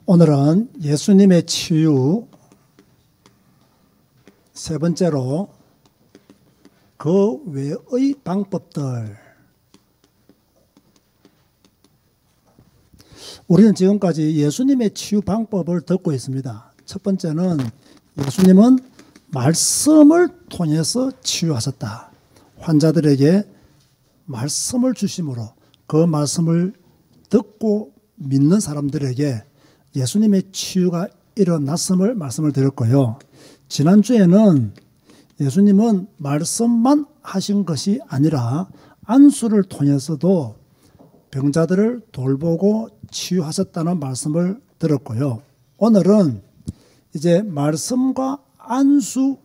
오늘은 예수님의 치유 세 번째로 그 외의 방법들. 우리는 지금까지 예수님의 치유 방법을 듣고 있습니다. 첫 번째는 예수님은 말씀을 통해서 치유하셨다. 환자들에게 말씀을 주심으로 그 말씀을 듣고 믿는 사람들에게 예수님의 치유가 일어났음을 말씀을 드렸고요. 지난주에는 예수님은 말씀만 하신 것이 아니라 안수를 통해서도 병자들을 돌보고 치유하셨다는 말씀을 들었고요. 오늘은 이제 말씀과 안수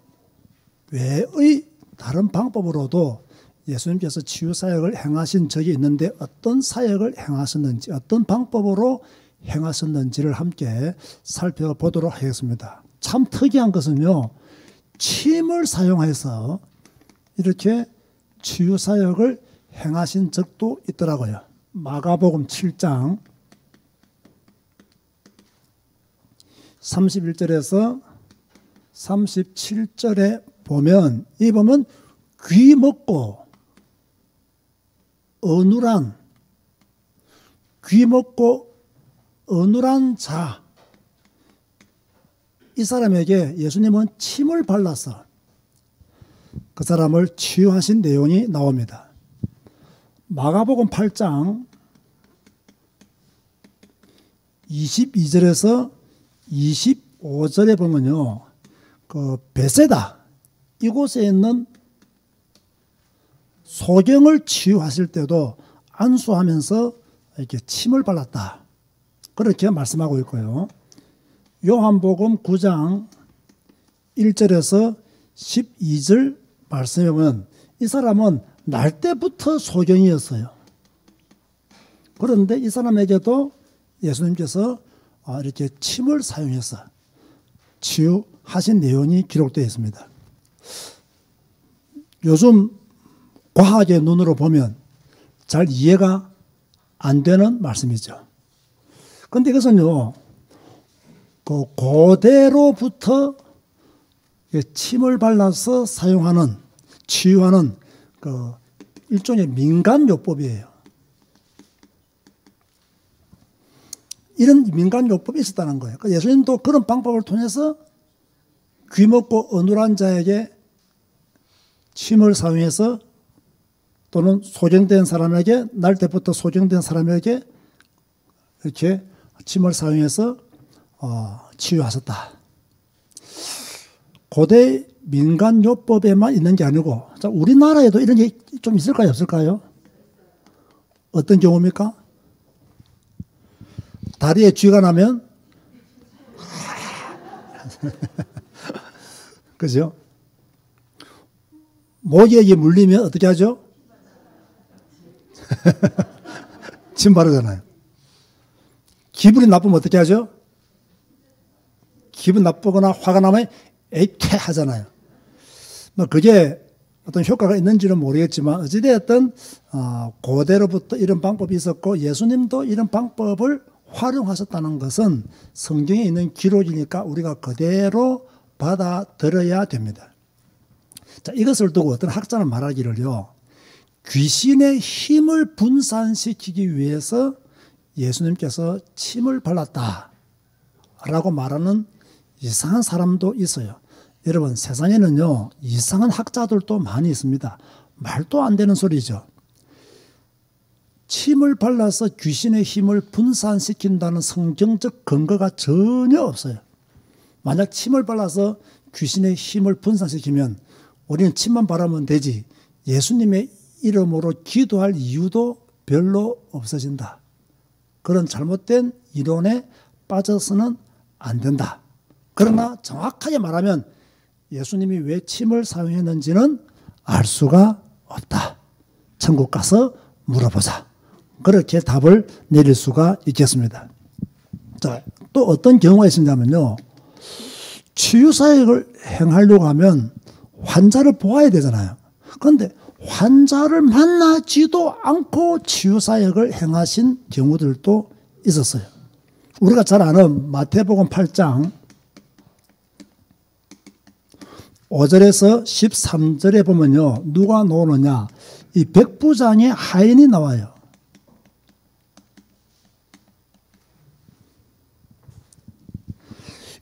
외의 다른 방법으로도 예수님께서 치유 사역을 행하신 적이 있는데 어떤 사역을 행하셨는지, 어떤 방법으로 행하셨는지를 함께 살펴보도록 하겠습니다. 참 특이한 것은요, 침을 사용해서 이렇게 치유 사역을 행하신 적도 있더라고요. 마가복음 7장 31절에서 37절에 보면, 이 보면 귀 먹고 어눌한, 귀 먹고 어눌한 자, 이 사람에게 예수님은 침을 발라서 그 사람을 치유하신 내용이 나옵니다. 마가복음 8장 22절에서 25절에 보면요, 그 베세다 이곳에 있는 소경을 치유하실 때도 안수하면서 이렇게 침을 발랐다, 그렇게 말씀하고 있고요. 요한복음 9장 1절에서 12절 말씀에 보면 이 사람은 날 때부터 소경이었어요. 그런데 이 사람에게도 예수님께서 이렇게 침을 사용해서 치유하신 내용이 기록되어 있습니다. 요즘 과학의 눈으로 보면 잘 이해가 안 되는 말씀이죠. 그런데 이것은요, 그 고대로부터 침을 발라서 사용하는, 치유하는 그 일종의 민간요법이에요. 이런 민간요법이 있었다는 거예요. 예수님도 그런 방법을 통해서 귀 먹고 어눌한 자에게 침을 사용해서, 또는 소경된 사람에게, 날 때부터 소경된 사람에게 이렇게 침을 사용해서 치유하셨다. 고대 민간요법에만 있는 게 아니고, 자, 우리나라에도 이런 게 좀 있을까요, 없을까요? 어떤 경우입니까? 다리에 쥐가 나면 그죠? 모기에게 물리면 어떻게 하죠? 침 바르잖아요. 기분이 나쁘면 어떻게 하죠? 기분 나쁘거나 화가 나면 에이퇴 하잖아요. 뭐 그게 어떤 효과가 있는지는 모르겠지만 어찌되었든 고대로부터 이런 방법이 있었고 예수님도 이런 방법을 활용하셨다는 것은 성경에 있는 기록이니까 우리가 그대로 받아들여야 됩니다. 자, 이것을 두고 어떤 학자는 말하기를요, 귀신의 힘을 분산시키기 위해서 예수님께서 침을 발랐다라고 말하는 이상한 사람도 있어요. 여러분, 세상에는요, 이상한 학자들도 많이 있습니다. 말도 안 되는 소리죠. 침을 발라서 귀신의 힘을 분산시킨다는 성경적 근거가 전혀 없어요. 만약 침을 발라서 귀신의 힘을 분산시키면 우리는 침만 바르면 되지, 예수님의 이름으로 기도할 이유도 별로 없어진다. 그런 잘못된 이론에 빠져서는 안 된다. 그러나 정확하게 말하면 예수님이 왜 침을 사용했는지는 알 수가 없다. 천국 가서 물어보자. 그렇게 답을 내릴 수가 있겠습니다. 자, 또 어떤 경우가 있었냐면요, 치유사역을 행하려고 하면 환자를 보아야 되잖아요. 그런데 환자를 만나지도 않고 치유사역을 행하신 경우들도 있었어요. 우리가 잘 아는 마태복음 8장 5절에서 13절에 보면요. 누가 나오느냐. 이 백부장의 하인이 나와요.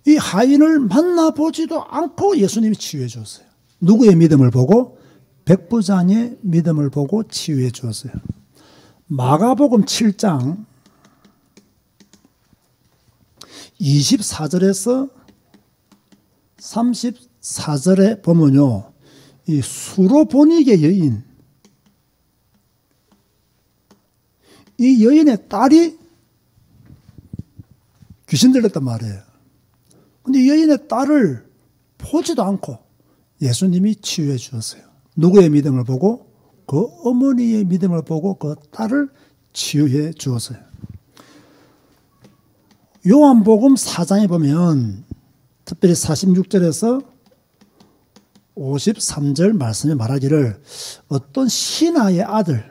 이 하인을 만나보지도 않고 예수님이 치유해 주었어요. 누구의 믿음을 보고? 백부장의 믿음을 보고 치유해 주었어요. 마가복음 7장 24절에서 34절에 보면요. 이 수로보니게 여인, 이 여인의 딸이 귀신 들렸단 말이에요. 근데 이 여인의 딸을 보지도 않고 예수님이 치유해 주었어요. 누구의 믿음을 보고? 그 어머니의 믿음을 보고 그 딸을 치유해 주었어요. 요한복음 4장에 보면 특별히 46절에서 53절 말씀에 말하기를 어떤 신하의 아들,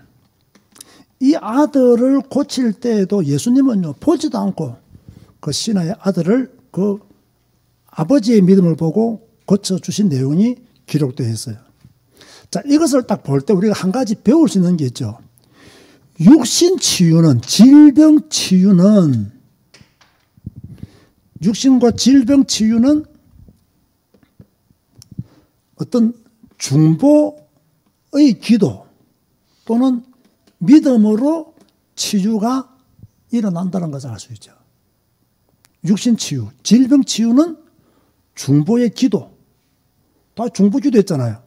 이 아들을 고칠 때에도 예수님은요 보지도 않고 그 신하의 아들을 그 아버지의 믿음을 보고 고쳐주신 내용이 기록되어 있어요. 자, 이것을 딱 볼 때 우리가 한 가지 배울 수 있는 게 있죠. 육신 치유는, 질병 치유는, 육신과 질병 치유는 어떤 중보의 기도 또는 믿음으로 치유가 일어난다는 것을 알 수 있죠. 육신 치유, 질병 치유는 중보의 기도, 다 중보 기도 했잖아요.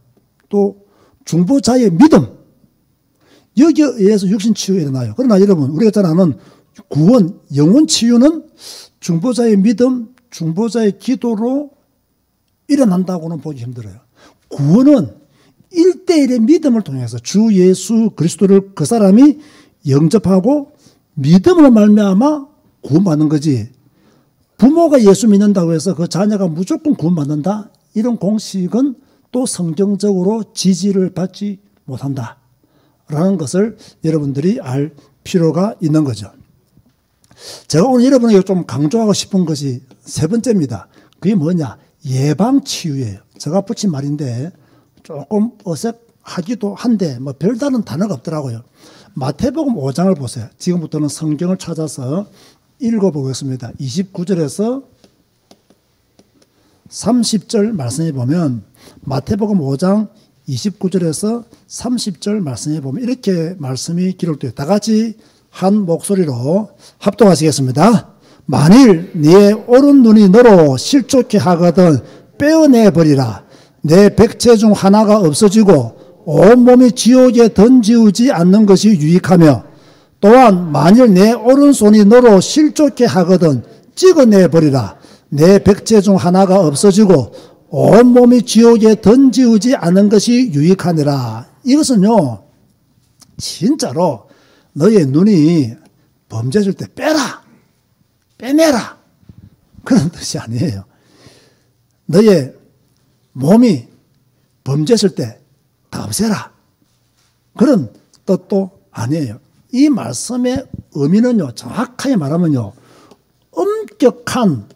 또 중보자의 믿음, 여기에 의해서 육신 치유가 일어나요. 그러나 여러분, 우리가 잘 아는 구원, 영혼 치유는 중보자의 믿음, 중보자의 기도로 일어난다고는 보기 힘들어요. 구원은 1대1의 믿음을 통해서 주 예수 그리스도를 그 사람이 영접하고 믿음으로 말미암아 구원받는 거지. 부모가 예수 믿는다고 해서 그 자녀가 무조건 구원받는다? 이런 공식은 또 성경적으로 지지를 받지 못한다 라는 것을 여러분들이 알 필요가 있는 거죠. 제가 오늘 여러분에게 좀 강조하고 싶은 것이 세 번째입니다. 그게 뭐냐? 예방치유예요. 제가 붙인 말인데 조금 어색하기도 한데 뭐 별다른 단어가 없더라고요. 마태복음 5장을 보세요. 지금부터는 성경을 찾아서 읽어보겠습니다. 29절에서 30절 말씀해 보면 마태복음 5장 29절에서 30절 말씀해 보면 이렇게 말씀이 기록되어 다 같이 한 목소리로 합동하시겠습니다. 만일 네 오른 눈이 너로 실족해 하거든 빼어내버리라. 내 백체 중 하나가 없어지고 온몸이 지옥에 던지우지 않는 것이 유익하며 또한 만일 내 오른손이 너로 실족해 하거든 찍어내버리라. 내 백체 중 하나가 없어지고 온몸이 지옥에 던지우지 않은 것이 유익하니라. 이것은요 진짜로 너의 눈이 범죄했을 때 빼라, 빼내라 그런 뜻이 아니에요. 너의 몸이 범죄했을 때 다 없애라 그런 뜻도 아니에요. 이 말씀의 의미는요 정확하게 말하면요 엄격한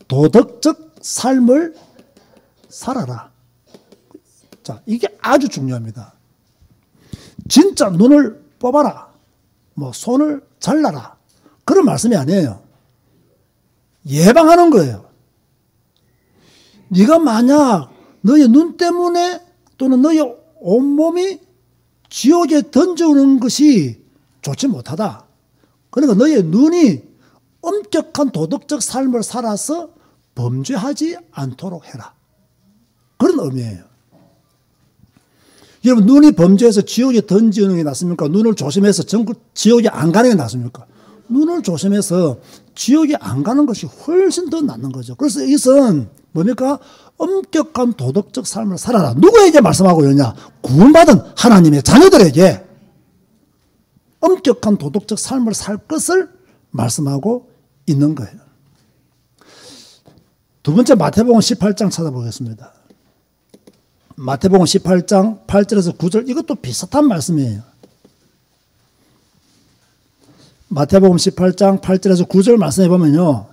도덕적 삶을 살아라. 자, 이게 아주 중요합니다. 진짜 눈을 뽑아라. 뭐 손을 잘라라. 그런 말씀이 아니에요. 예방하는 거예요. 네가 만약 너의 눈 때문에 또는 너의 온몸이 지옥에 던져오는 것이 좋지 못하다. 그러니까 너의 눈이 엄격한 도덕적 삶을 살아서 범죄하지 않도록 해라. 그런 의미예요. 여러분 눈이 범죄해서 지옥에 던지는 게 낫습니까? 눈을 조심해서 지옥에 안 가는 게 낫습니까? 눈을 조심해서 지옥에 안 가는 것이 훨씬 더 낫는 거죠. 그래서 이것은 뭡니까? 엄격한 도덕적 삶을 살아라. 누구에게 말씀하고 있느냐? 구원받은 하나님의 자녀들에게 엄격한 도덕적 삶을 살 것을 말씀하고 있는 거예요. 두 번째 마태복음 18장 찾아보겠습니다. 마태복음 18장 8절에서 9절 이것도 비슷한 말씀이에요. 마태복음 18장 8절에서 9절 말씀해 보면요.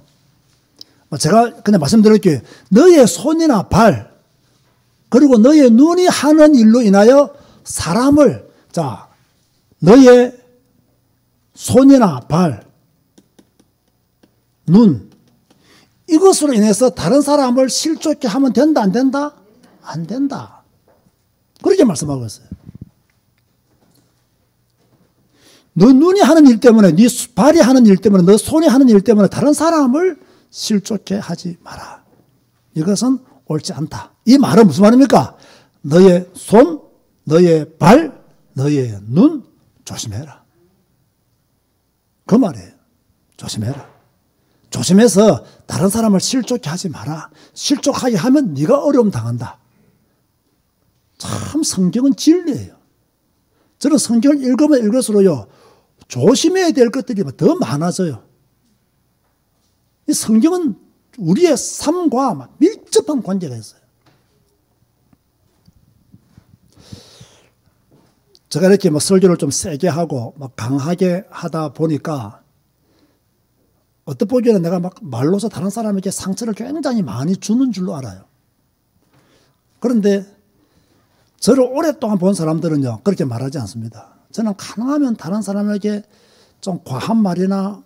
제가 그냥 말씀드릴게요. 너의 손이나 발, 그리고 너의 눈이 하는 일로 인하여 사람을, 자, 너의 손이나 발, 눈, 이것으로 인해서 다른 사람을 실족케 하면 된다, 안 된다? 안 된다. 그렇게 말씀하고 있어요. 너 눈이 하는 일 때문에, 네 발이 하는 일 때문에, 너 손이 하는 일 때문에 다른 사람을 실족케 하지 마라. 이것은 옳지 않다. 이 말은 무슨 말입니까? 너의 손, 너의 발, 너의 눈 조심해라. 그 말이에요. 조심해라. 조심해서 다른 사람을 실족케 하지 마라. 실족하게 하면 네가 어려움 당한다. 참 성경은 진리예요. 저는 성경을 읽으면 읽을수록요, 조심해야 될 것들이 더 많아져요. 이 성경은 우리의 삶과 밀접한 관계가 있어요. 제가 이렇게 설교를 좀 세게 하고 강하게 하다 보니까 어떤 보기에는 내가 말로서 다른 사람에게 상처를 굉장히 많이 주는 줄로 알아요. 그런데 저를 오랫동안 본 사람들은요, 그렇게 말하지 않습니다. 저는 가능하면 다른 사람에게 좀 과한 말이나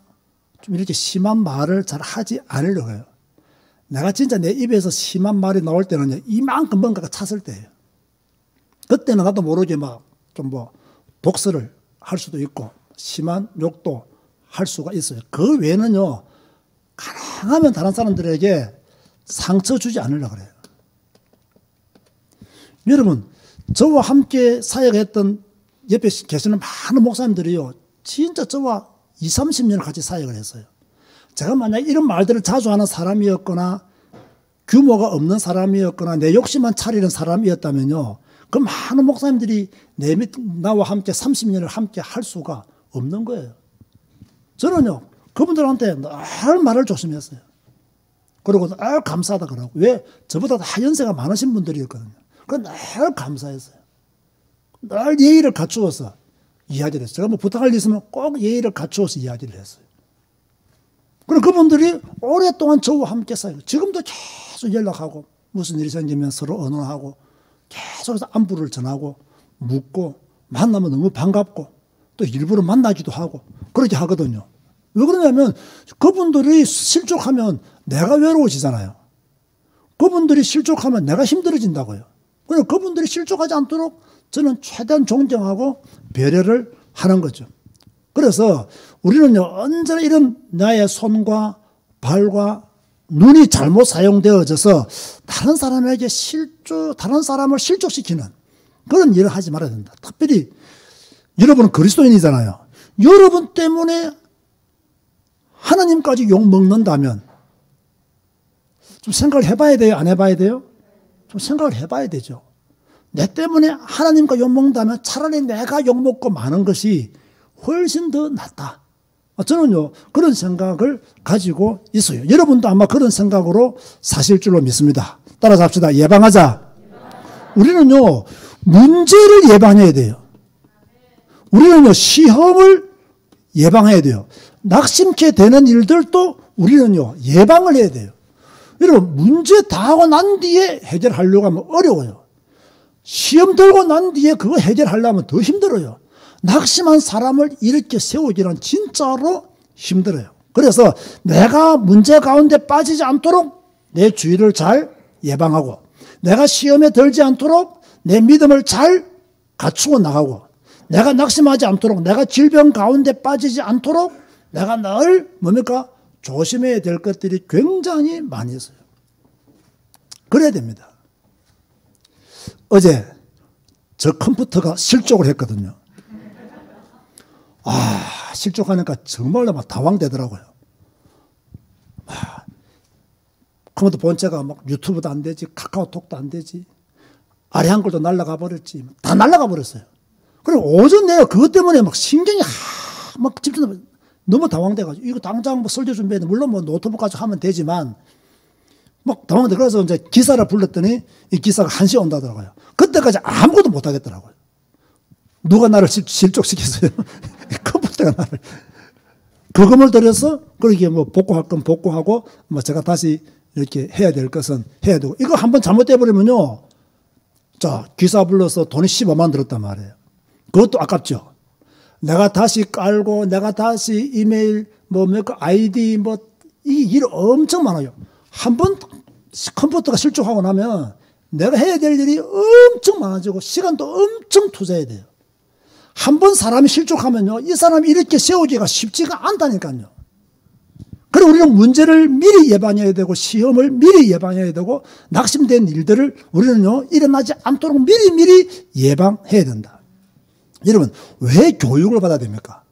좀 이렇게 심한 말을 잘 하지 않으려고 해요. 내가 진짜 내 입에서 심한 말이 나올 때는요, 이만큼 뭔가가 찼을 때예요. 그때는 나도 모르게 좀 독설을 할 수도 있고, 심한 욕도 할 수가 있어요. 그 외에는요, 가능하면 다른 사람들에게 상처 주지 않으려고 그래요. 여러분, 저와 함께 사역했던 옆에 계시는 많은 목사님들이요, 진짜 저와 20, 30년을 같이 사역을 했어요. 제가 만약 이런 말들을 자주 하는 사람이었거나 규모가 없는 사람이었거나 내 욕심만 차리는 사람이었다면요, 그 많은 목사님들이 나와 함께 30년을 함께 할 수가 없는 거예요. 저는요, 그분들한테 늘 말을 조심했어요. 그리고 늘 감사하다 그러고. 왜? 저보다 다 연세가 많으신 분들이었거든요. 그래서 늘 감사했어요. 늘 예의를 갖추어서 이야기를 했어요. 제가 부탁할 일 있으면 꼭 예의를 갖추어서 이야기를 했어요. 그럼 그분들이 오랫동안 저와 함께 살고, 지금도 계속 연락하고, 무슨 일이 생기면 서로 언언하고, 계속해서 안부를 전하고, 묻고, 만나면 너무 반갑고, 또 일부러 만나기도 하고, 그렇게 하거든요. 왜 그러냐면, 그분들이 실족하면 내가 외로워지잖아요. 그분들이 실족하면 내가 힘들어진다고요. 그래서 그분들이 실족하지 않도록 저는 최대한 존경하고 배려를 하는 거죠. 그래서 우리는요, 언제나 이런 나의 손과 발과 눈이 잘못 사용되어져서 다른 사람에게 다른 사람을 실족시키는 그런 일을 하지 말아야 된다. 특별히 여러분은 그리스도인이잖아요. 여러분 때문에 하나님까지 욕먹는다면 좀 생각을 해봐야 돼요? 안 해봐야 돼요? 좀 생각을 해봐야 되죠. 내 때문에 하나님과 욕먹는다면 차라리 내가 욕먹고 마는 것이 훨씬 더 낫다. 저는요, 그런 생각을 가지고 있어요. 여러분도 아마 그런 생각으로 사실 줄로 믿습니다. 따라서 합시다. 예방하자. 우리는요, 문제를 예방해야 돼요. 우리는요, 시험을 예방해야 돼요. 낙심케 되는 일들도 우리는요, 예방을 해야 돼요. 여러분, 문제 다 하고 난 뒤에 해결하려고 하면 어려워요. 시험 들고 난 뒤에 그거 해결하려면 더 힘들어요. 낙심한 사람을 이렇게 세우기는 진짜로 힘들어요. 그래서 내가 문제 가운데 빠지지 않도록 내 주의를 잘 예방하고, 내가 시험에 들지 않도록 내 믿음을 잘 갖추고 나가고, 내가 낙심하지 않도록, 내가 질병 가운데 빠지지 않도록 내가 늘 조심해야 될 것들이 굉장히 많이 있어요. 그래야 됩니다. 어제 저 컴퓨터가 실족을 했거든요. 실족하니까 정말로 당황되더라고요. 컴퓨터 본체가 유튜브도 안 되지, 카카오톡도 안 되지, 아래 한글도 날아가 버렸지, 다 날아가 버렸어요. 그리고 오전 내가 그것 때문에 신경이 집중, 너무 당황돼가지고, 이거 당장 설교 준비했는데, 물론 노트북 가지고 하면 되지만, 당황돼. 그래서 이제 기사를 불렀더니, 이 기사가 1시에 온다더라고요. 그때까지 아무것도 못 하겠더라고요. 누가 나를 실족시켰어요? 컴퓨터가 나를. 거금을 들여서 그렇게 뭐 복구할 건 복구하고 뭐 제가 다시 이렇게 해야 될 것은 해야 되고 이거 한번 잘못돼 버리면요. 자, 기사 불러서 돈이 15만 들었단 말이에요. 그것도 아깝죠. 내가 다시 깔고 내가 다시 이메일 뭡니까 아이디 뭐 이 일 엄청 많아요. 한번 컴퓨터가 실종하고 나면 내가 해야 될 일이 엄청 많아지고 시간도 엄청 투자해야 돼요. 한번 사람이 실족하면요. 이 사람이 이렇게 세우기가 쉽지가 않다니까요. 그리고 우리는 문제를 미리 예방해야 되고 시험을 미리 예방해야 되고 낙심된 일들을 우리는요. 일어나지 않도록 미리 예방해야 된다. 여러분 왜 교육을 받아야 됩니까?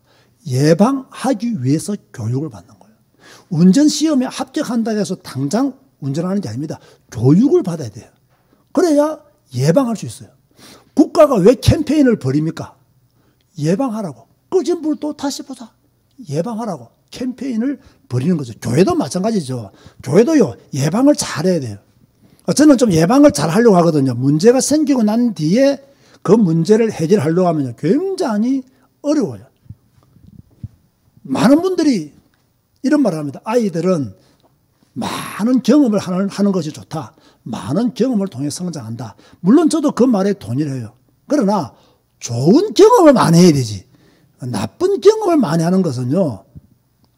예방하기 위해서 교육을 받는 거예요. 운전시험에 합격한다고 해서 당장 운전하는 게 아닙니다. 교육을 받아야 돼요. 그래야 예방할 수 있어요. 국가가 왜 캠페인을 벌입니까? 예방하라고. 꺼진 불도 다시 보자. 예방하라고. 캠페인을 벌이는 거죠. 교회도 마찬가지죠. 교회도요, 예방을 잘해야 돼요. 저는 좀 예방을 잘 하려고 하거든요. 문제가 생기고 난 뒤에 그 문제를 해결하려고 하면 굉장히 어려워요. 많은 분들이 이런 말을 합니다. 아이들은 많은 경험을 하는 것이 좋다. 많은 경험을 통해 성장한다. 물론 저도 그 말에 동의해요. 그러나 좋은 경험을 많이 해야 되지. 나쁜 경험을 많이 하는 것은요.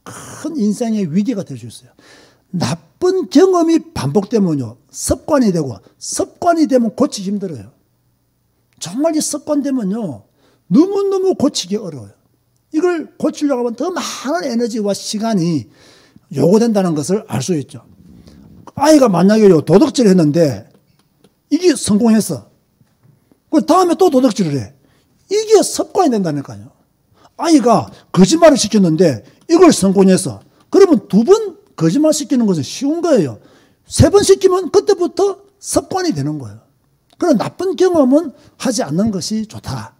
큰 인생의 위기가 될 수 있어요. 나쁜 경험이 반복되면요. 습관이 되고 습관이 되면 고치기 힘들어요. 정말 이 습관되면요. 너무너무 고치기 어려워요. 이걸 고치려고 하면 더 많은 에너지와 시간이 요구된다는 것을 알 수 있죠. 아이가 만약에 도둑질을 했는데 이게 성공했어. 그 다음에 또 도둑질을 해. 이게 습관이 된다니까요. 아이가 거짓말을 시켰는데 이걸 성공해서 그러면 2번 거짓말 시키는 것은 쉬운 거예요. 3번 시키면 그때부터 습관이 되는 거예요. 그런 나쁜 경험은 하지 않는 것이 좋다.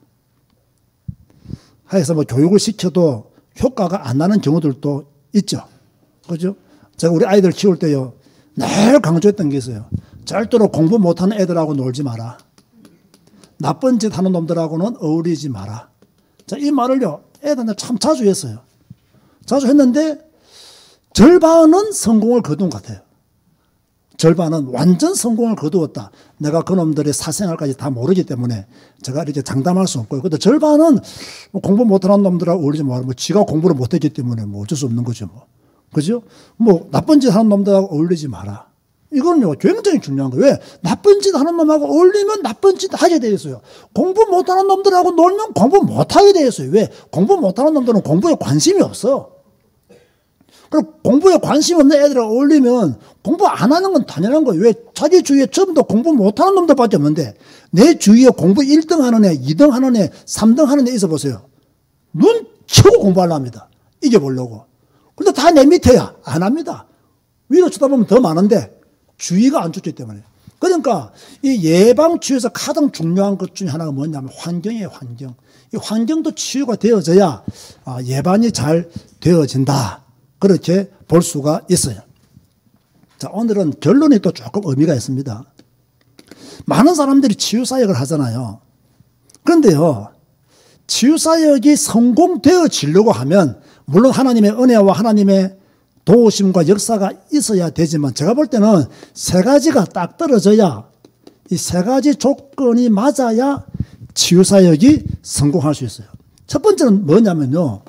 해서 뭐 교육을 시켜도 효과가 안 나는 경우들도 있죠. 그죠? 제가 우리 아이들 키울 때요. 늘 강조했던 게 있어요. 절대로 공부 못하는 애들하고 놀지 마라. 나쁜 짓 하는 놈들하고는 어울리지 마라. 자, 이 말을요. 애들한테 참 자주 했어요. 자주 했는데 절반은 성공을 거둔 것 같아요. 절반은 완전 성공을 거두었다. 내가 그놈들의 사생활까지 다 모르기 때문에 제가 이렇게 장담할 수 없고요. 근데 절반은 공부 못하는 놈들하고 어울리지 마라. 뭐 지가 공부를 못했기 때문에 뭐 어쩔 수 없는 거죠. 뭐. 그죠? 뭐 나쁜 짓 하는 놈들하고 어울리지 마라. 이거는요 굉장히 중요한 거예요. 왜? 나쁜 짓 하는 놈하고 어울리면 나쁜 짓 하게 돼 있어요. 공부 못하는 놈들하고 놀면 공부 못하게 돼 있어요. 왜? 공부 못하는 놈들은 공부에 관심이 없어. 그리고 공부에 관심 없는 애들하고 어울리면 공부 안 하는 건 당연한 거예요. 왜? 자기 주위에 전부 공부 못하는 놈들밖에 없는데 내 주위에 공부 1등 하는 애, 2등 하는 애, 3등 하는 애 있어 보세요. 눈 치고 공부하려 합니다. 이겨보려고. 근데 다 내 밑에야. 안 합니다. 위로 쳐다보면 더 많은데 주의가 안 좋기 때문에. 그러니까 이 예방 치유에서 가장 중요한 것 중에 하나가 뭐냐면 환경이에요. 환경. 이 환경도 치유가 되어져야 예방이 잘 되어진다. 그렇게 볼 수가 있어요. 자, 오늘은 결론이 또 조금 의미가 있습니다. 많은 사람들이 치유사역을 하잖아요. 그런데요, 치유사역이 성공되어지려고 하면 물론 하나님의 은혜와 하나님의 도우심과 역사가 있어야 되지만 제가 볼 때는 3가지가 딱 떨어져야 이 3가지 조건이 맞아야 치유사역이 성공할 수 있어요. 첫 번째는 뭐냐면요.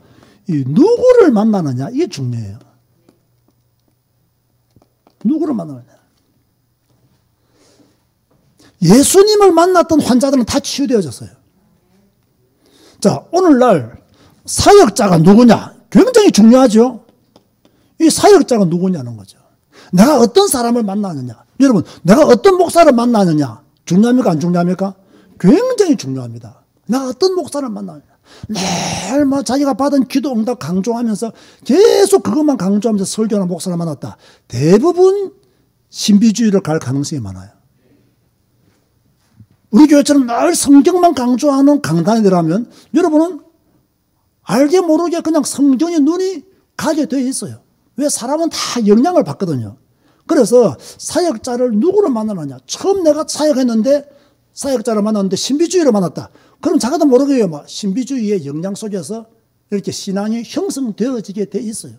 이 누구를 만나느냐 이게 중요해요. 누구를 만나느냐. 예수님을 만났던 환자들은 다 치유되어졌어요. 자, 오늘날 사역자가 누구냐 굉장히 중요하죠. 이 사역자가 누구냐는 거죠. 내가 어떤 사람을 만나느냐. 여러분 내가 어떤 목사를 만나느냐 중요합니까 안 중요합니까? 굉장히 중요합니다. 내가 어떤 목사를 만나느냐. 매일 뭐 자기가 받은 기도 응답 강조하면서 계속 그것만 강조하면서 설교하는 목사를 만났다. 대부분 신비주의를 갈 가능성이 많아요. 우리 교회처럼 늘 성경만 강조하는 강단이라면 여러분은 알게 모르게 그냥 성경에 눈이 가게 되어 있어요. 왜? 사람은 다 영향을 받거든요. 그래서 사역자를 누구를 만나느냐. 처음 내가 사역했는데 사역자를 만났는데 신비주의를 만났다. 그럼 자기도 모르게 막 신비주의의 영향 속에서 이렇게 신앙이 형성되어지게 돼 있어요.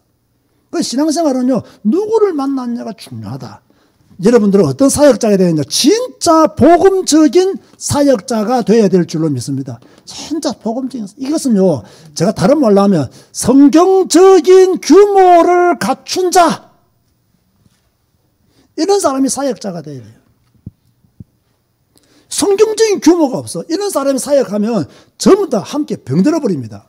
그 신앙생활은요, 누구를 만났냐가 중요하다. 여러분들은 어떤 사역자가 되느냐? 진짜 복음적인 사역자가 되어야 될 줄로 믿습니다. 진짜 복음적인, 이것은요, 제가 다른 말로 하면 성경적인 규모를 갖춘 자, 이런 사람이 사역자가 되어야 돼요. 성경적인 규모가 없어. 이런 사람이 사역하면 전부 다 함께 병들어 버립니다.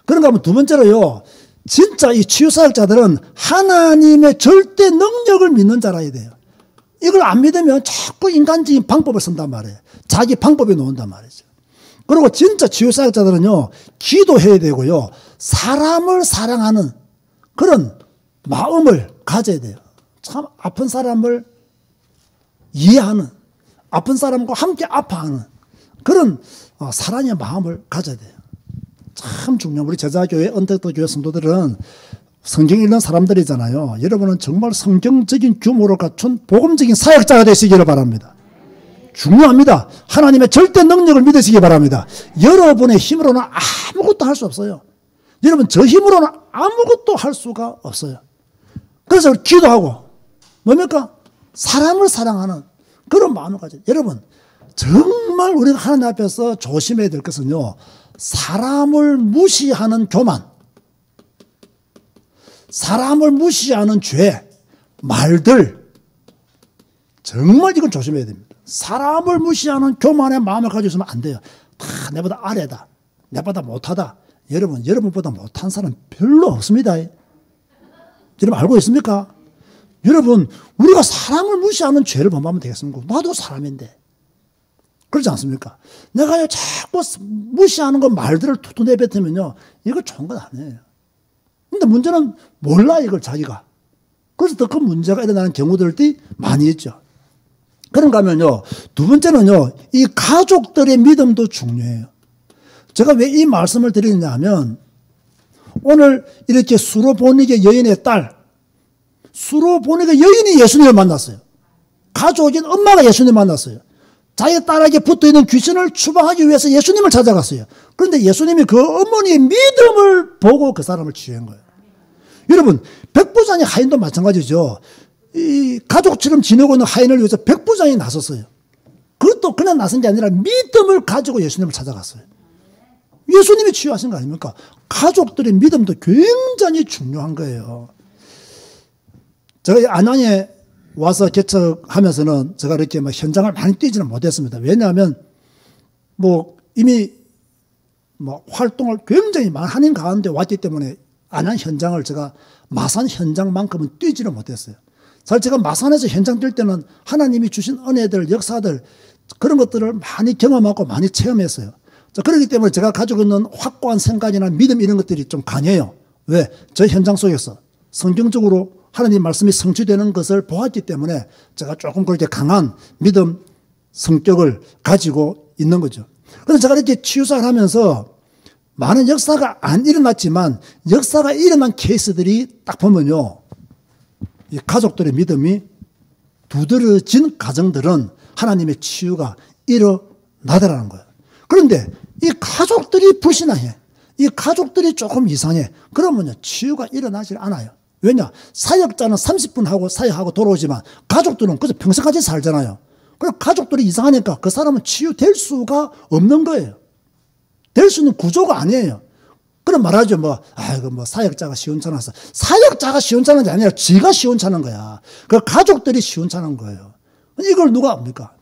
그런가 하면 두 번째로요, 진짜 이 치유사역자들은 하나님의 절대 능력을 믿는 자라야 돼요. 이걸 안 믿으면 자꾸 인간적인 방법을 쓴단 말이에요. 자기 방법에 놓는단 말이죠. 그리고 진짜 치유사역자들은요, 기도해야 되고요, 사람을 사랑하는 그런 마음을 가져야 돼요. 참 아픈 사람을 이해하는, 아픈 사람과 함께 아파하는 그런 사랑의 마음을 가져야 돼요. 참 중요한, 우리 제자교회, 언택트 교회 성도들은 성경 읽는 사람들이잖아요. 여러분은 정말 성경적인 규모를 갖춘 복음적인 사역자가 되시기를 바랍니다. 중요합니다. 하나님의 절대 능력을 믿으시기 바랍니다. 여러분의 힘으로는 아무것도 할 수 없어요. 여러분, 저 힘으로는 아무것도 할 수가 없어요. 그래서 기도하고 뭡니까? 사람을 사랑하는 그런 마음을 가져요. 여러분, 정말 우리가 하나님 앞에서 조심해야 될 것은요, 사람을 무시하는 교만, 사람을 무시하는 죄, 말들, 정말 이건 조심해야 됩니다. 사람을 무시하는 교만의 마음을 가지고 있으면 안 돼요. 다 내보다 아래다, 내보다 못하다. 여러분, 여러분보다 못한 사람 별로 없습니다. 여러분 알고 있습니까? 여러분, 우리가 사람을 무시하는 죄를 범하면 되겠습니까? 나도 사람인데. 그렇지 않습니까? 내가 자꾸 무시하는 거 말들을 툭툭 내뱉으면요, 이거 좋은 건 아니에요. 근데 문제는 몰라, 이걸 자기가. 그래서 더 큰 문제가 일어나는 경우들이 많이 있죠. 그런가 하면요, 두 번째는요, 이 가족들의 믿음도 중요해요. 제가 왜 이 말씀을 드리느냐 하면, 오늘 이렇게 수로보니게 여인의 딸, 수로보니게 여인이 예수님을 만났어요. 가족인 엄마가 예수님을 만났어요. 자기 딸에게 붙어있는 귀신을 추방하기 위해서 예수님을 찾아갔어요. 그런데 예수님이 그 어머니의 믿음을 보고 그 사람을 치유한 거예요. 여러분, 백부장이 하인도 마찬가지죠. 이 가족처럼 지내고 있는 하인을 위해서 백부장이 나섰어요. 그것도 그냥 나선 게 아니라 믿음을 가지고 예수님을 찾아갔어요. 예수님이 치유하신 거 아닙니까? 가족들의 믿음도 굉장히 중요한 거예요. 제가 안양에 와서 개척하면서는 제가 이렇게 막 현장을 많이 뛰지는 못했습니다. 왜냐하면 이미 활동을 굉장히 많이 하는 가운데 왔기 때문에 안양 현장을 제가 마산 현장만큼은 뛰지는 못했어요. 사실 제가 마산에서 현장 뛸 때는 하나님이 주신 은혜들, 역사들, 그런 것들을 많이 경험하고 많이 체험했어요. 그렇기 때문에 제가 가지고 있는 확고한 생각이나 믿음 이런 것들이 좀 강해요. 왜? 저 현장 속에서 성경적으로 하나님 말씀이 성취되는 것을 보았기 때문에 제가 조금 그렇게 강한 믿음 성격을 가지고 있는 거죠. 그래서 제가 이렇게 치유사를 하면서 많은 역사가 안 일어났지만 역사가 일어난 케이스들이 딱 보면요, 이 가족들의 믿음이 두드러진 가정들은 하나님의 치유가 일어나더라는 거예요. 그런데 이 가족들이 불신앙해, 이 가족들이 조금 이상해, 그러면요 치유가 일어나질 않아요. 왜냐? 사역자는 30분 하고 사역하고 돌아오지만 가족들은 그저 평생까지 살잖아요. 그래서 가족들이 이상하니까 그 사람은 치유될 수가 없는 거예요. 될 수 있는 구조가 아니에요. 그럼 말하죠. 사역자가 시원찮아서. 사역자가 시원찮은 게 아니라 지가 시원찮은 거야. 그 가족들이 시원찮은 거예요. 이걸 누가 압니까?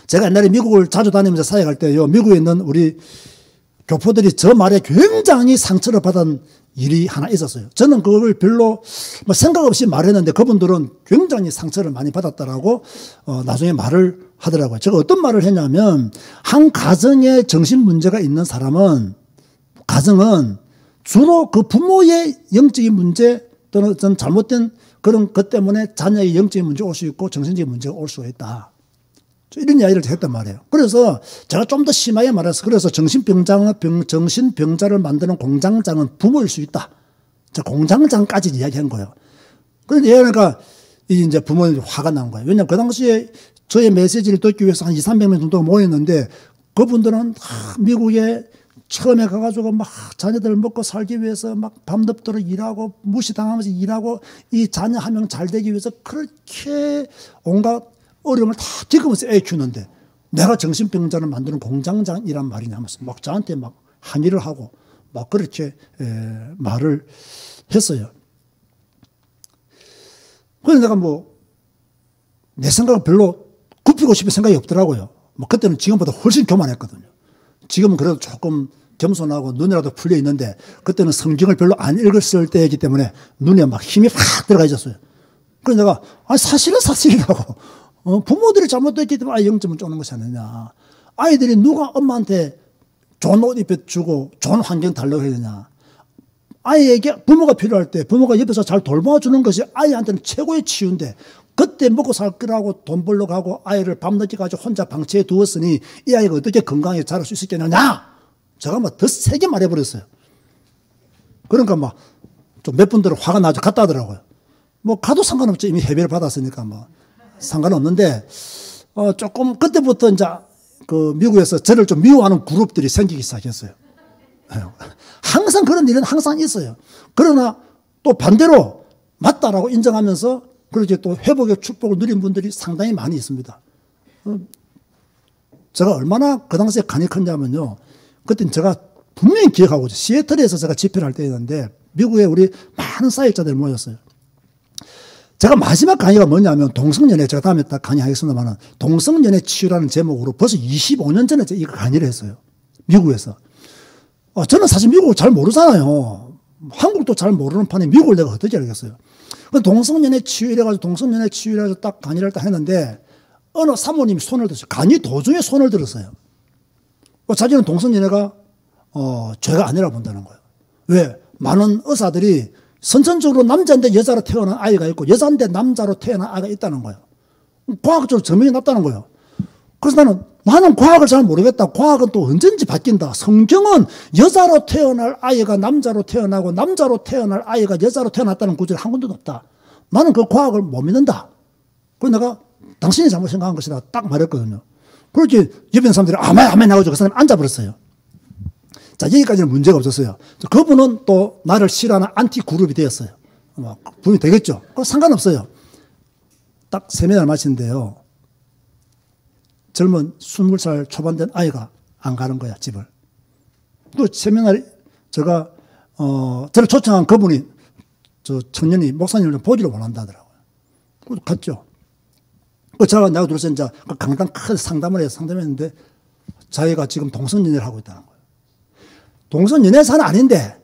제가 옛날에 미국을 자주 다니면서 사역할 때요, 미국에 있는 우리 교포들이 저 말에 굉장히 상처를 받은 일이 하나 있었어요. 저는 그걸 별로 생각 없이 말했는데 그분들은 굉장히 상처를 많이 받았다라고 나중에 말을 하더라고요. 제가 어떤 말을 했냐면, 한 가정에 정신 문제가 있는 사람은, 가정은 주로 그 부모의 영적인 문제 또는 잘못된 그런 것 때문에 자녀의 영적인 문제가 올 수 있고 정신적인 문제가 올 수가 있다. 이런 이야기를 했단 말이에요. 그래서 제가 좀 더 심하게 말해서, 그래서 정신병자를 만드는 공장장은 부모일 수 있다. 공장장까지 이야기한 거예요. 그런데 얘가 이제 부모님이 화가 난 거예요. 왜냐하면 그 당시에 저의 메시지를 듣기 위해서 한 200~300명 정도 모였는데 그분들은 미국의 처음에 가가지고 막 자녀들 먹고 살기 위해서 막 밤늦도록 일하고 무시당하면서 일하고 이 자녀 한 명 잘 되기 위해서 그렇게 온갖 어려움을 다 겪으면서 애 키우는데 내가 정신병자를 만드는 공장장이란 말이냐 하면서 막 저한테 막 항의를 하고 막 그렇게 말을 했어요. 그래서 내가 뭐 내 생각을 별로 굽히고 싶은 생각이 없더라고요. 뭐 그때는 지금보다 훨씬 교만했거든요. 지금은 그래도 조금 겸손하고 눈이라도 풀려 있는데 그때는 성경을 별로 안 읽었을 때이기 때문에 눈에 막 힘이 확 들어가 있었어요. 그래서 내가 사실은 사실이라고 부모들이 잘못됐기 때문에 0점을 쪼는 것이 아니냐. 아이들이 누가 엄마한테 좋은 옷 입혀주고 좋은 환경 달라고 해야 되냐. 아이에게 부모가 필요할 때 부모가 옆에서 잘 돌봐주는 것이 아이한테는 최고의 치유인데 그때 먹고 살 거라고 돈 벌러 가고 아이를 밤늦게까지 혼자 방치해 두었으니 이 아이가 어떻게 건강하게 자랄 수 있겠느냐. 제가 막 더 세게 말해버렸어요. 그러니까 막 좀 몇 분들은 화가 나서 갔다 하더라고요. 뭐 가도 상관없죠. 이미 해배를 받았으니까 뭐 상관없는데 조금 그때부터 이제 그 미국에서 저를 좀 미워하는 그룹들이 생기기 시작했어요. 항상 그런 일은 항상 있어요. 그러나 또 반대로 맞다라고 인정하면서 그렇게 또 회복의 축복을 누린 분들이 상당히 많이 있습니다. 제가 얼마나 그 당시에 간이 컸냐면요. 그때는 제가 분명히 기억하고 있어요. 시애틀에서 제가 집회를 할 때였는데 미국에 우리 많은 사역자들이 모였어요. 제가 마지막 강의가 뭐냐면 동성연애, 제가 다음에 딱 강의하겠습니다만 동성연애 치유라는 제목으로 벌써 25년 전에 제가 이거 강의를 했어요. 미국에서. 저는 사실 미국을 잘 모르잖아요. 한국도 잘 모르는 판에 미국을 내가 어떻게 알겠어요. 동성연애 치유 이래가지고 동성연애 치유 이래가지고 딱 강의를 딱 했는데 어느 사모님이 손을 들었어요. 강의 도중에 손을 들었어요. 자기는 동성연애가 죄가 아니라고 본다는 거예요. 왜? 많은 의사들이 선천적으로 남자인데 여자로 태어난 아이가 있고 여자인데 남자로 태어난 아이가 있다는 거예요. 과학적으로 증명이 났다는 거예요. 그래서 나는 과학을 잘 모르겠다. 과학은 또 언제든지 바뀐다. 성경은 여자로 태어날 아이가 남자로 태어나고 남자로 태어날 아이가 여자로 태어났다는 구절이 한 군데도 없다. 나는 그 과학을 못 믿는다. 그래서 내가 당신이 잘못 생각한 것이다. 딱 말했거든요. 그렇게 옆에 있는 사람들이 아멘 하고 그 사람이 앉아버렸어요. 자, 여기까지는 문제가 없었어요. 그분은 또 나를 싫어하는 안티 그룹이 되었어요. 분이 되겠죠. 상관없어요. 딱 세미나를 마치는데요. 젊은 20살 초반 된 아이가 안 가는 거야, 집을. 또 세미나를 제가, 저를 초청한 그분이, 저 청년이 목사님을 보지를 원한다더라고요. 그래서 갔죠. 내가 둘이서 이제 강당 큰 상담을 해서 상담했는데 자기가 지금 동성연애를 하고 있다는 거예요. 동성연애사는 아닌데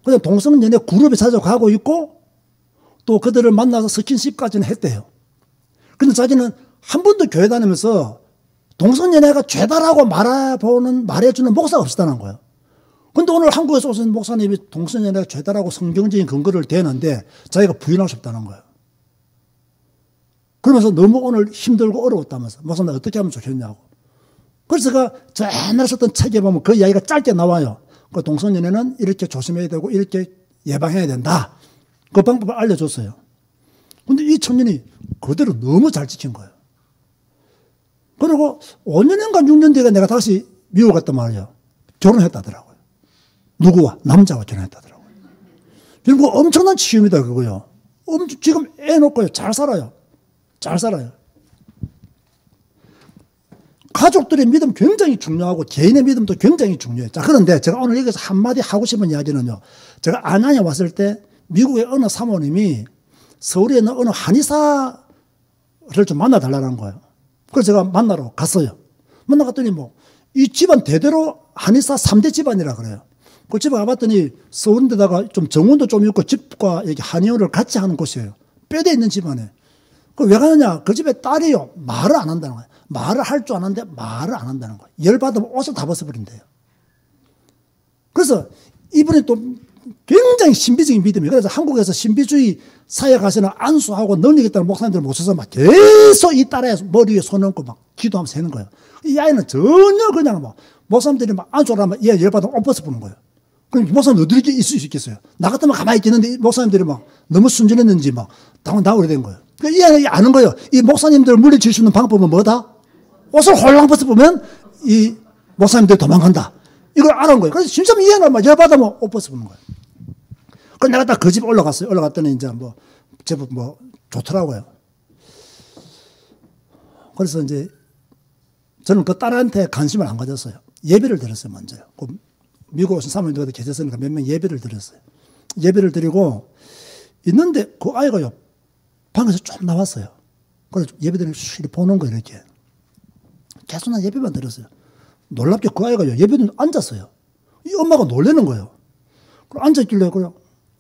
그냥 동성연애 그룹에 찾아가고 있고 또 그들을 만나서 스킨십까지는 했대요. 근데 자기는 한 번도 교회 다니면서 동성연애가 죄다라고 말해주는 목사가 없었다는 거예요. 근데 오늘 한국에서 오신 목사님이 동성연애가 죄다라고 성경적인 근거를 대는데 자기가 부인하고 싶다는 거예요. 그러면서 너무 오늘 힘들고 어려웠다면서 목사님 어떻게 하면 좋겠냐고. 그래서 제가 옛날에 썼던 책에 보면 그 이야기가 짧게 나와요. 그 동성연애는 이렇게 조심해야 되고 이렇게 예방해야 된다. 그 방법을 알려줬어요. 근데 이 청년이 그대로 너무 잘 지킨 거예요. 그리고 5년인가 6년 뒤에 내가 다시 미국 갔단 말이에요. 결혼했다더라고요. 누구와? 남자와 결혼했다더라고요. 그리고 엄청난 치유입니다, 그거요. 지금 애 놓고요. 잘 살아요. 잘 살아요. 가족들의 믿음 굉장히 중요하고 개인의 믿음도 굉장히 중요해요. 자, 그런데 제가 오늘 여기서 한마디 하고 싶은 이야기는요. 제가 안양에 왔을 때 미국의 어느 사모님이 서울에 있는 어느 한의사를 좀 만나달라는 거예요. 그래서 제가 만나러 갔어요. 만나갔더니 이 집안 대대로 한의사 3대 집안이라 그래요. 그 집에 가봤더니 서울인데다가 좀 정원도 좀 있고 집과 한의원을 같이 하는 곳이에요. 뼈대 있는 집안에. 왜 가느냐? 그 집에 딸이요. 말을 안 한다는 거예요. 말을 할 줄 아는데 말을 안 한다는 거예요. 열받으면 옷을 다 벗어버린대요. 그래서 이분이 또 굉장히 신비적인 믿음이에요. 그래서 한국에서 신비주의 사회 가서는 안수하고 능력있다는 목사님들 모셔서 막 계속 이 딸의 머리 위에 손 얹고 막 기도하면서 하는 거예요. 이 아이는 전혀 그냥 목사님들이 막 안수를 하면 얘 열받으면 옷 벗어보는 거예요. 그럼 목사님 어떻게 있을 수 있겠어요? 나 같으면 가만히 있겠는데 목사님들이 너무 순진했는지 나오게 된 거예요. 이 아이는 아는 거예요. 이 목사님들을 물리칠 수 있는 방법은 뭐다? 옷을 홀랑 벗어보면 이 목사님들이 도망간다. 이걸 알은 거예요. 그래서 심사면 이해는 막 열받으면 옷 벗어보는 거예요. 그래서 내가 딱 그 집 올라갔어요. 올라갔더니 이제 뭐, 제법 뭐, 좋더라고요. 그래서 이제 저는 그 딸한테 관심을 안 가졌어요. 예배를 드렸어요, 먼저요. 그 미국 오신 사모님들 계셨으니까 몇 명 예배를 드렸어요. 예배를 드리고 있는데 그 아이가요, 방에서 좀 나왔어요. 그래서 예배 드리고 쉬리 보는 거예요, 이렇게. 계속 난 예배만 드렸어요. 놀랍게 그 아이가요, 예배는 앉았어요. 이 엄마가 놀라는 거예요. 그럼 앉았길래, 그냥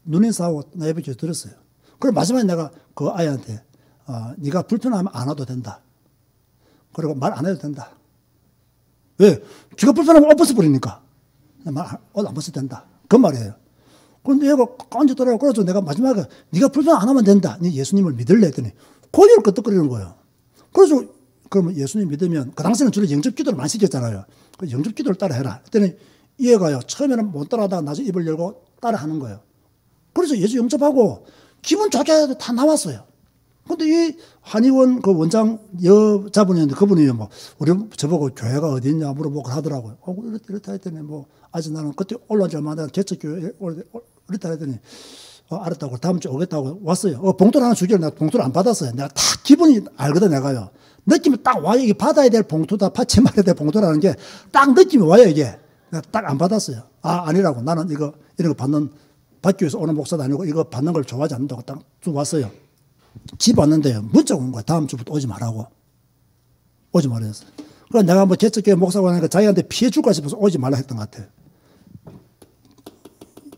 눈에 싸우고 나 예배 드렸어요. 그럼 마지막에 내가 그 아이한테, 네가 불편하면 안 와도 된다. 그리고 말 안 해도 된다. 왜? 지가 불편하면 옷 벗어버리니까. 옷 안 벗어도 된다. 그 말이에요. 그런데 얘가 앉았더라고. 그래서 내가 마지막에 네가 불편 안 하면 된다. 네 예수님을 믿을래 했더니 고개를 끄덕거리는 거예요. 그래서 그러면 예수님 믿으면 그 당시에는 주로 영접 기도를 많이 시켰잖아요. 그 영접 기도를 따라 해라. 했더니 이 애가요. 처음에는 못 따라하다가 나중에 입을 열고 따라 하는 거예요. 그래서 예수 영접하고 기분 좋게 다 나왔어요. 근데 이 한의원 그 원장 여자분이었는데 그분이 뭐 우리 저보고 교회가 어디 있냐 물어보고 하더라고요. 이렇다 했더니 뭐 아직 나는 그때 올라온 지 얼마 안 돼서 개척교회 이렇다 했더니 알았다고 다음 주에 오겠다고 왔어요. 봉투를 하나 주길래 내가 봉투를 안 받았어요. 내가 다 기분이 알거든 내가요. 느낌이 딱 와요. 이게 받아야 될 봉투다 받지 말아야 될 봉투라는 게 딱 느낌이 와요 이게. 내가 딱 안 받았어요. 아니라고. 나는 이런 거 받기 위해서 오는 목사도 아니고 이거 받는 걸 좋아하지 않는다고 딱 좀 왔어요. 집 왔는데요. 문자가 온 거야. 다음 주부터 오지 말라고. 오지 말라 했어요. 그래서 내가 뭐 개척교회 목사가 하니까 자기한테 피해 줄까 싶어서 오지 말라 했던 것 같아요.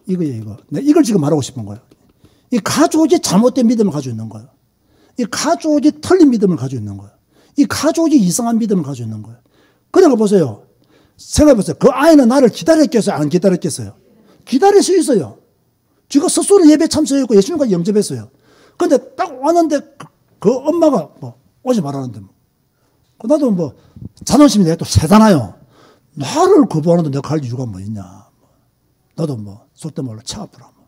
이거예요, 이거. 내가 이걸 지금 말하고 싶은 거예요. 이 가족이 잘못된 믿음을 가지고 있는 거예요. 이 가족이 틀린 믿음을 가지고 있는 거예요. 이 가족이 이상한 믿음을 가지고 있는 거예요. 그러니까 보세요. 생각해보세요. 그 아이는 나를 기다렸겠어요? 안 기다렸겠어요? 기다릴 수 있어요. 지가 스스로 예배 참석했고 예수님과 영접했어요. 근데 딱 왔는데 그 엄마가 뭐 오지 말라는데 뭐. 나도 뭐 자존심이 내가 또 세잖아요. 나를 거부하는데 내가 갈 이유가 뭐 있냐. 나도 뭐 속된 말로 차 아프라 뭐.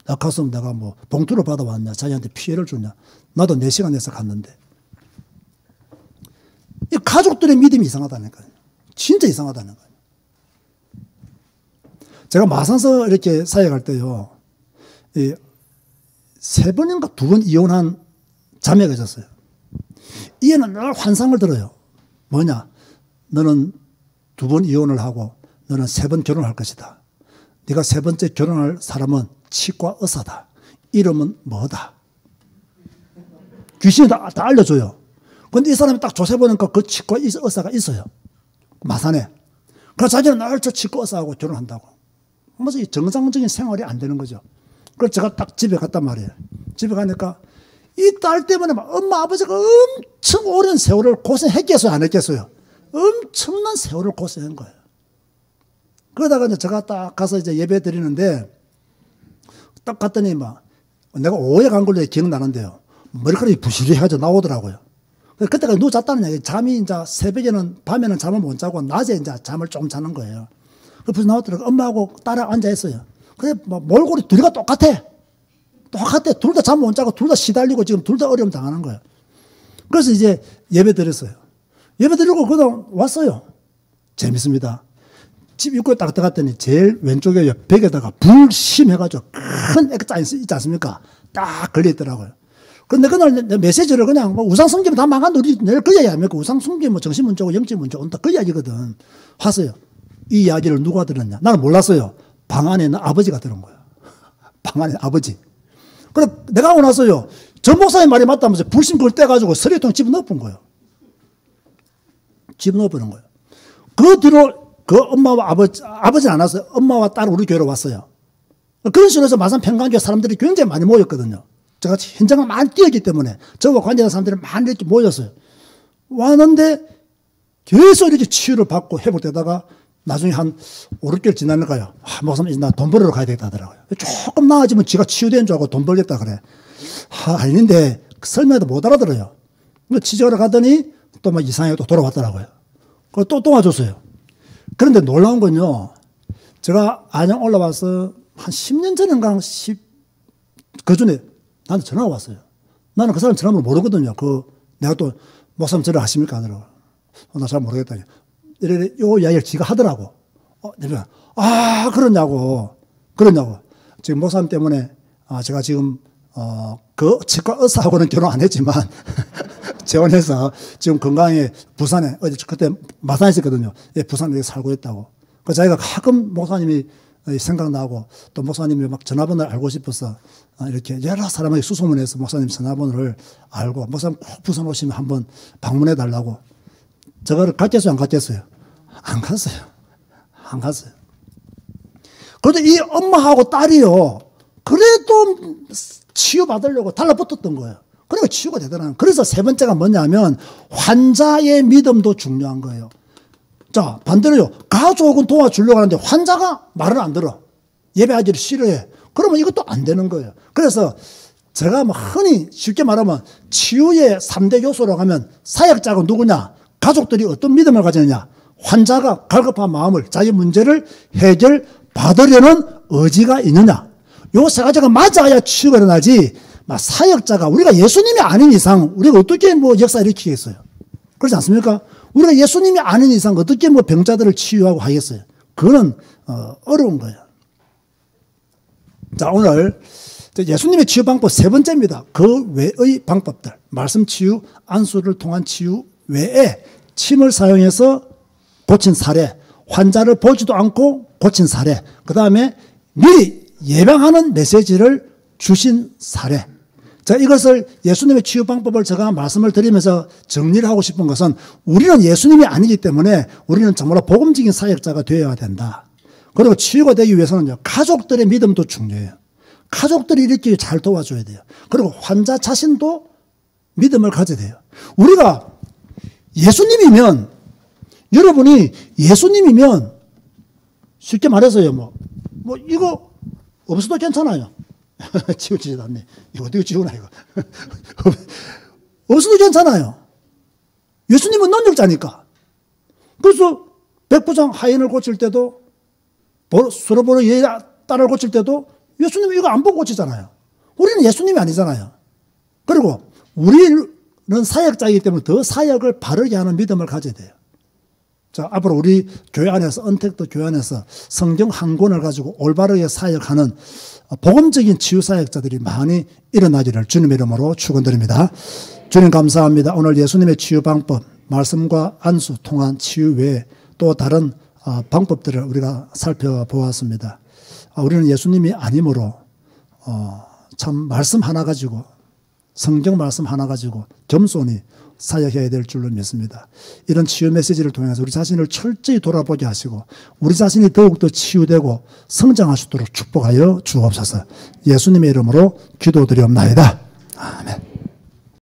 나 갔으면 내가 뭐 봉투를 받아왔냐. 자기한테 피해를 주냐. 나도 4시간 내서 갔는데. 이 가족들의 믿음이 이상하다니까요. 진짜 이상하다는 거예요. 제가 마산서 이렇게 사역할 때요. 3번인가 2번 이혼한 자매가 있었어요. 이 애는 늘 환상을 들어요. 뭐냐? 너는 2번 이혼을 하고 너는 3번 결혼할 것이다. 네가 3번째 결혼할 사람은 치과 의사다. 이름은 뭐다? 귀신이 다 알려줘요. 근데 이 사람이 딱 조사해보니까 그 치과 의사가 있어요. 마산에. 그래서 자기는 늘 저 치과 의사하고 결혼한다고. 그래서 이 정상적인 생활이 안 되는 거죠. 그래서 제가 딱 집에 갔단 말이에요. 집에 가니까 이 딸 때문에 막 엄마 아버지가 엄청 오랜 세월을 고생했겠어요? 안 했겠어요? 엄청난 세월을 고생한 거예요. 그러다가 이제 제가 딱 가서 이제 예배 드리는데 딱 갔더니 막 내가 오후에 간 걸로 기억나는데요. 머리카락이 부시리해가지고 나오더라고요. 그때까지 누워 잤다는 얘기. 잠이 이제 새벽에는, 밤에는 잠을 못 자고 낮에 이제 잠을 좀 자는 거예요. 그래서 나왔더라고요. 엄마하고 딸하고 앉아 있어요. 그래, 뭐 몰골이 둘이가 똑같아. 똑같아. 둘 다 잠 못 자고 둘 다 시달리고 지금 둘 다 어려움 당하는 거예요. 그래서 이제 예배 드렸어요. 예배 드리고 그다음 왔어요. 재밌습니다. 집 입구에 딱 들어갔더니 제일 왼쪽에 벽에다가 불심해가지고 큰 액자 있지 않습니까? 딱 걸려있더라고요. 근데 그날 내 메시지를 그냥 뭐 우상 성기면 다 망한 우리 내일 그 이야기 하면 우상 성기면 뭐 정신 문제고 영적 문제고 온다 그 이야기거든. 하세요. 이 이야기를 누가 들었냐? 나는 몰랐어요. 방 안에 있는 아버지가 들은 거예요. 방 안에 아버지. 그래 내가 하고 나서요. 전 목사님 말이 맞다면서 불신 그걸 떼가지고 서리통 집어넣어본 거예요. 집어넣어보는 거예요. 그 뒤로 그 엄마와 아버지는 안 왔어요. 엄마와 딸 우리 교회로 왔어요. 그런 식으로 해서 마산 평강교회 사람들이 굉장히 많이 모였거든요. 제가 현장을 많이 뛰었기 때문에 저와 관계된 사람들이 많이 이렇게 모였어요. 왔는데 계속 이렇게 치유를 받고 회복되다가 나중에 한 5, 6개월 지나니까요. 목사님 이제 나 돈 벌으러 가야 되겠다 하더라고요. 조금 나아지면 지가 치유된 줄 알고 돈 벌겠다 그래. 아닌데 설명해도 못 알아들어요. 취직하러 가더니 또 막 이상하게 또 돌아왔더라고요. 그걸 또 도와줬어요. 그런데 놀라운 건요. 제가 안양 올라와서 한 10년 전인가 그 전에 나한테 전화가 왔어요. 나는 그 사람 전화번호 모르거든요. 내가 또 목사님 전화 하십니까? 하더라고요. 나 잘 모르겠다. 요 이야기를 지가 하더라고. 내가 그러냐고. 지금 목사님 때문에 제가 지금 그 치과 의사하고는 결혼 안 했지만 재혼해서 지금 건강에 부산에 그때 마산에 있었거든요. 예, 부산에 살고 있다고. 그 자기가 가끔 목사님이 생각나고 또 목사님이 막 전화번호를 알고 싶어서 이렇게 여러 사람에게 수소문해서 목사님 전화번호를 알고 목사님 꼭 부산 오시면 한번 방문해 달라고. 저거를 갔겠어요, 안 갔겠어요? 안 갔어요. 그래도 이 엄마하고 딸이요. 그래도 치유받으려고 달라붙었던 거예요. 그러니까 치유가 되더라는. 그래서 세 번째가 뭐냐면 환자의 믿음도 중요한 거예요. 자, 반대로요. 가족은 도와주려고 하는데 환자가 말을 안 들어. 예배하기를 싫어해. 그러면 이것도 안 되는 거예요. 그래서 제가 뭐 흔히 쉽게 말하면 치유의 3대 요소로 가면 사역자가 누구냐? 가족들이 어떤 믿음을 가지느냐? 환자가 갈급한 마음을 자기 문제를 해결받으려는 의지가 있느냐? 요 세 가지가 맞아야 치유가 일어나지. 사역자가 우리가 예수님이 아닌 이상 우리가 어떻게 뭐 역사 일으키겠어요? 그렇지 않습니까? 우리가 예수님이 아닌 이상 어떻게 뭐 병자들을 치유하고 하겠어요? 그거는 어려운 거예요. 자, 오늘 예수님의 치유 방법 세 번째입니다. 그 외의 방법들, 말씀 치유, 안수를 통한 치유 외에 침을 사용해서 고친 사례, 환자를 보지도 않고 고친 사례, 그 다음에 미리 예방하는 메시지를 주신 사례. 자, 이것을 예수님의 치유 방법을 제가 말씀을 드리면서 정리를 하고 싶은 것은 우리는 예수님이 아니기 때문에 우리는 정말로 복음적인 사역자가 되어야 된다. 그리고 치유가 되기 위해서는요, 가족들의 믿음도 중요해요. 가족들이 이렇게 잘 도와줘야 돼요. 그리고 환자 자신도 믿음을 가져야 돼요. 우리가 예수님이면, 여러분이 예수님이면 쉽게 말해서요, 뭐 이거 없어도 괜찮아요. 치우지도 않네. 이거 어떻게 치우나, 이거. 없어도 괜찮아요. 예수님은 능력자니까. 그래서 백부장 하인을 고칠 때도, 수로보로 딸을 고칠 때도 예수님이 이거 안 보고 고치잖아요. 우리는 예수님이 아니잖아요. 그리고 우리는 사역자이기 때문에 더 사역을 바르게 하는 믿음을 가져야 돼요. 자, 앞으로 우리 교회 안에서, 언택트 교회 안에서 성경 한 권을 가지고 올바르게 사역하는 복음적인 치유 사역자들이 많이 일어나기를 주님의 이름으로 축원드립니다. 주님 감사합니다. 오늘 예수님의 치유 방법, 말씀과 안수 통한 치유 외에 또 다른 방법들을 우리가 살펴보았습니다. 우리는 예수님이 아니므로 참 말씀 하나 가지고, 성경 말씀 하나 가지고 겸손히 사역해야 될 줄로 믿습니다. 이런 치유 메시지를 통해서 우리 자신을 철저히 돌아보게 하시고 우리 자신이 더욱더 치유되고 성장할 수 있도록 축복하여 주옵소서. 예수님의 이름으로 기도드리옵나이다.